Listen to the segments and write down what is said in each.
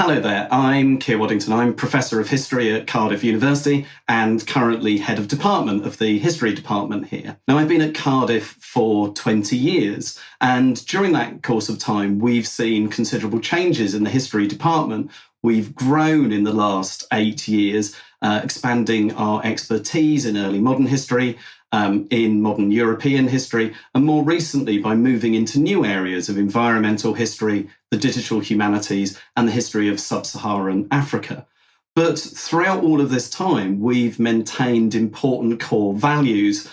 Hello there, I'm Keir Waddington. I'm Professor of History at Cardiff University and currently Head of Department of the History Department here. Now, I've been at Cardiff for 20 years, and during that course of time, we've seen considerable changes in the History Department. We've grown in the last 8 years, expanding our expertise in early modern history, in modern European history, and more recently by moving into new areas of environmental history, the digital humanities, and the history of sub-Saharan Africa. But throughout all of this time, we've maintained important core values,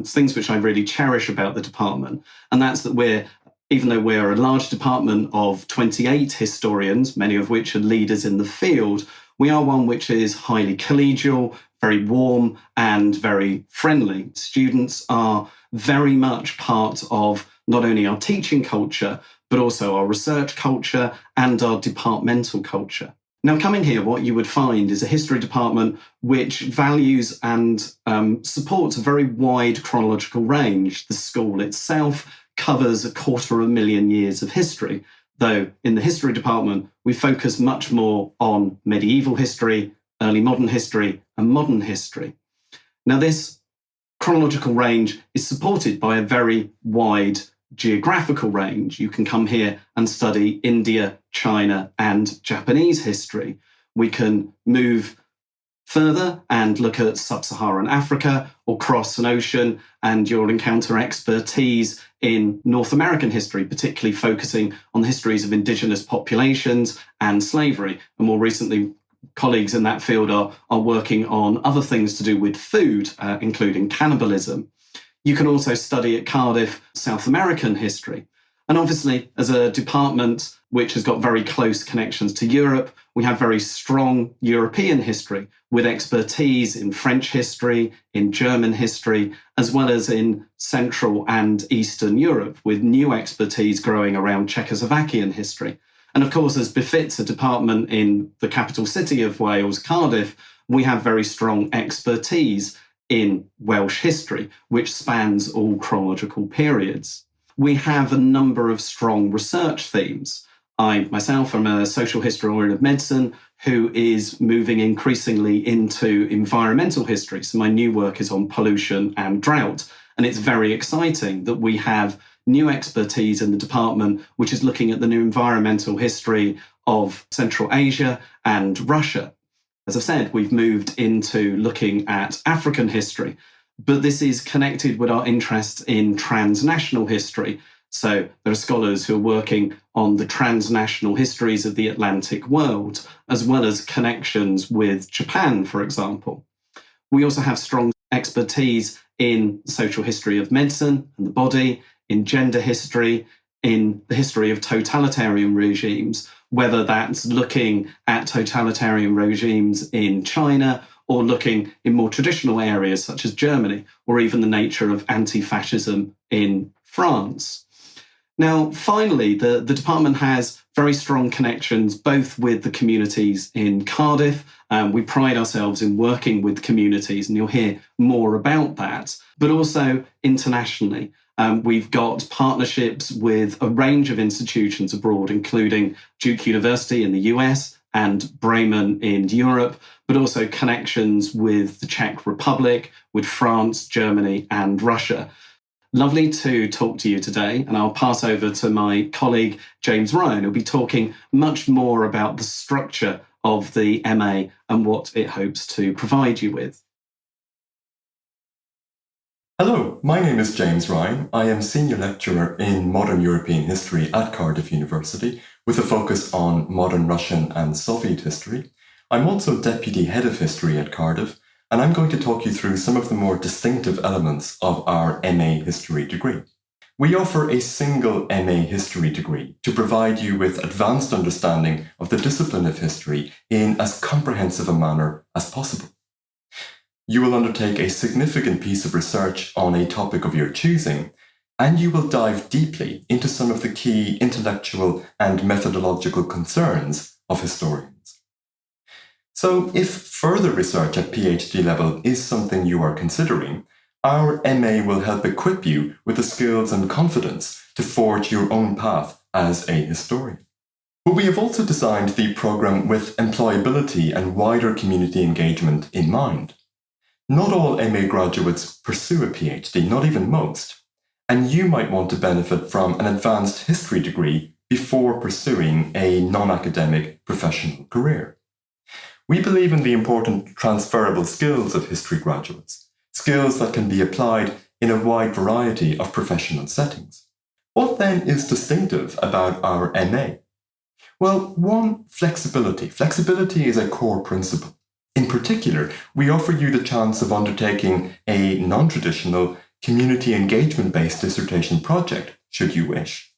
things which I really cherish about the department, and that's that even though we're a large department of 28 historians, many of which are leaders in the field, we are one which is highly collegial, very warm and very friendly. Students are very much part of not only our teaching culture, but also our research culture and our departmental culture. Now, coming here, what you would find is a history department which values and supports a very wide chronological range. The school itself covers 250,000 years of history, though in the history department, we focus much more on medieval history, early modern history, and modern history. Now, this chronological range is supported by a very wide geographical range. You can come here and study India, China, and Japanese history. We can move further and look at sub-Saharan Africa or cross an ocean, and you'll encounter expertise in North American history, particularly focusing on the histories of indigenous populations and slavery. And more recently, colleagues in that field are working on other things to do with food, including cannibalism. You can also study at Cardiff South American history. And obviously, as a department which has got very close connections to Europe, we have very strong European history with expertise in French history, in German history, as well as in Central and Eastern Europe, with new expertise growing around Czechoslovakian history. And of course, as befits a department in the capital city of Wales, Cardiff, we have very strong expertise in Welsh history, which spans all chronological periods. We have a number of strong research themes. I myself am a social historian of medicine who is moving increasingly into environmental history. So my new work is on pollution and drought. And it's very exciting that we have new expertise in the department, which is looking at the new environmental history of Central Asia and Russia. As I said, we've moved into looking at African history, but this is connected with our interest in transnational history. So there are scholars who are working on the transnational histories of the Atlantic world, as well as connections with Japan, for example. We also have strong expertise in social history of medicine and the body, in gender history, in the history of totalitarian regimes, whether that's looking at totalitarian regimes in China or looking in more traditional areas such as Germany, or even the nature of anti-fascism in France. Now, finally, the department has very strong connections both with the communities in Cardiff. We pride ourselves in working with communities, and you'll hear more about that, but also internationally. We've got partnerships with a range of institutions abroad, including Duke University in the US and Bremen in Europe, but also connections with the Czech Republic, with France, Germany, and Russia. Lovely to talk to you today, and I'll pass over to my colleague, James Ryan, who'll be talking much more about the structure of the MA and what it hopes to provide you with. Hello, my name is James Ryan. I am Senior Lecturer in Modern European History at Cardiff University, with a focus on modern Russian and Soviet history. I'm also Deputy Head of History at Cardiff, and I'm going to talk you through some of the more distinctive elements of our MA History degree. We offer a single MA History degree to provide you with advanced understanding of the discipline of history in as comprehensive a manner as possible. You will undertake a significant piece of research on a topic of your choosing, and you will dive deeply into some of the key intellectual and methodological concerns of historians. So if further research at PhD level is something you are considering, our MA will help equip you with the skills and confidence to forge your own path as a historian. But we have also designed the programme with employability and wider community engagement in mind. Not all MA graduates pursue a PhD, not even most, and you might want to benefit from an advanced history degree before pursuing a non-academic professional career. We believe in the important transferable skills of history graduates, skills that can be applied in a wide variety of professional settings. What then is distinctive about our MA? Well, one, flexibility. Flexibility is a core principle. In particular, we offer you the chance of undertaking a non-traditional, community engagement-based dissertation project, should you wish.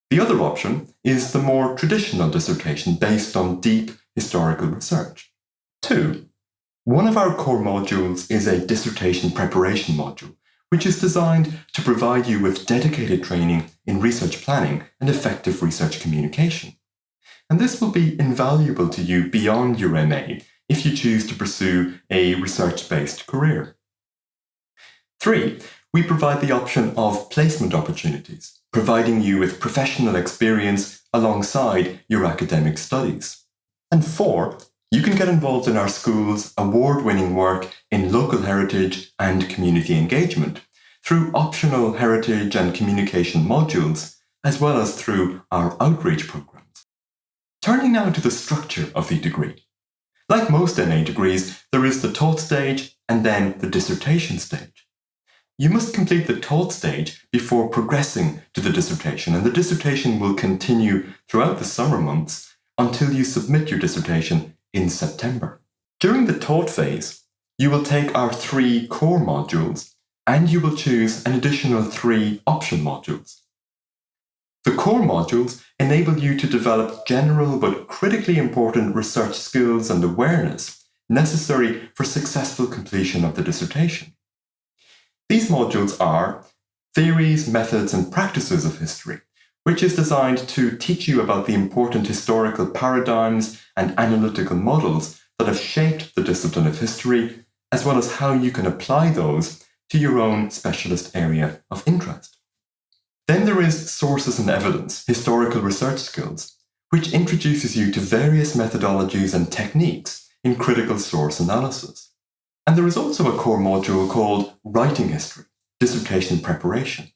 The other option is the more traditional dissertation based on deep historical research. 2. One of our core modules is a dissertation preparation module, which is designed to provide you with dedicated training in research planning and effective research communication. And this will be invaluable to you beyond your MA if you choose to pursue a research-based career. 3. We provide the option of placement opportunities, providing you with professional experience alongside your academic studies. And 4, you can get involved in our school's award-winning work in local heritage and community engagement through optional heritage and communication modules, as well as through our outreach programs. Turning now to the structure of the degree. Like most MA degrees, there is the taught stage and then the dissertation stage. You must complete the taught stage before progressing to the dissertation, and the dissertation will continue throughout the summer months until you submit your dissertation in September. During the taught phase, you will take our 3 core modules and you will choose an additional 3 option modules. The core modules enable you to develop general but critically important research skills and awareness necessary for successful completion of the dissertation. These modules are Theories, Methods and Practices of History, which is designed to teach you about the important historical paradigms and analytical models that have shaped the discipline of history, as well as how you can apply those to your own specialist area of interest. Then there is Sources and Evidence, Historical Research Skills, which introduces you to various methodologies and techniques in critical source analysis. And there is also a core module called Writing History, Dissertation Preparation,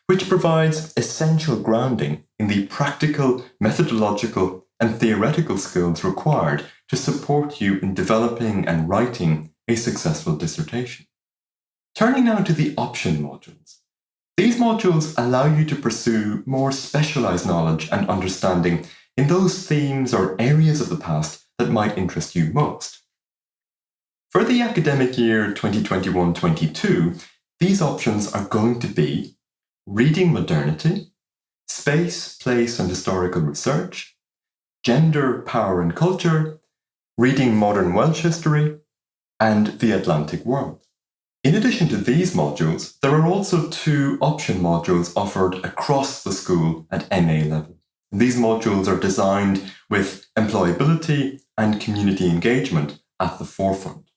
which provides essential grounding in the practical, methodological, and theoretical skills required to support you in developing and writing a successful dissertation. Turning now to the option modules. These modules allow you to pursue more specialized knowledge and understanding in those themes or areas of the past that might interest you most. For the academic year 2021-22, these options are going to be Reading Modernity, Space, Place and Historical Research, Gender, Power and Culture, Reading Modern Welsh History, and The Atlantic World. In addition to these modules, there are also 2 option modules offered across the school at MA level. These modules are designed with employability and community engagement at the forefront.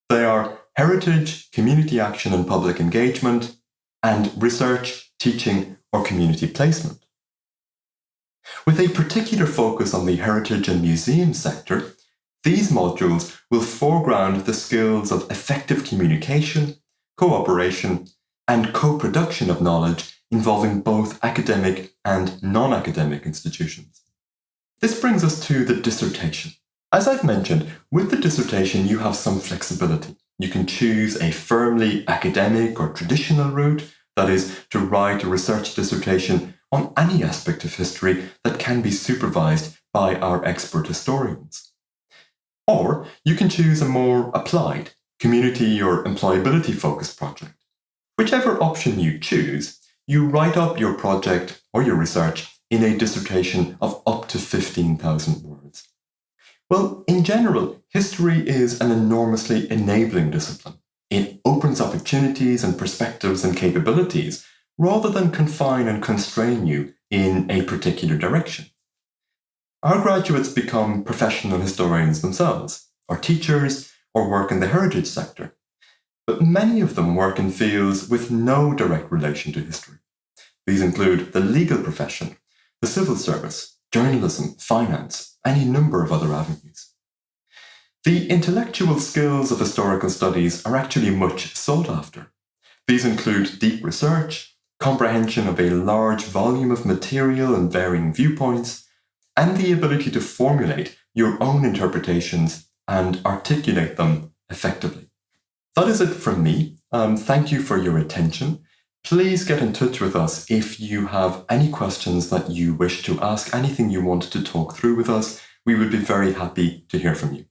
They are Heritage, Community Action and Public Engagement, and Research, Teaching or Community Placement. With a particular focus on the heritage and museum sector, these modules will foreground the skills of effective communication, cooperation, and co-production of knowledge involving both academic and non-academic institutions. This brings us to the dissertation. As I've mentioned, with the dissertation you have some flexibility. You can choose a firmly academic or traditional route, that is, to write a research dissertation on any aspect of history that can be supervised by our expert historians. Or you can choose a more applied, community or employability-focused project. Whichever option you choose, you write up your project or your research in a dissertation of up to 15,000 words. Well, in general, history is an enormously enabling discipline. It opens opportunities and perspectives and capabilities rather than confine and constrain you in a particular direction. Our graduates become professional historians themselves, or teachers, or work in the heritage sector. But many of them work in fields with no direct relation to history. These include the legal profession, the civil service, journalism, finance, any number of other avenues. The intellectual skills of historical studies are actually much sought after. These include deep research, comprehension of a large volume of material and varying viewpoints, and the ability to formulate your own interpretations and articulate them effectively. That is it from me. Thank you for your attention. Please get in touch with us if you have any questions that you wish to ask, anything you want to talk through with us. We would be very happy to hear from you.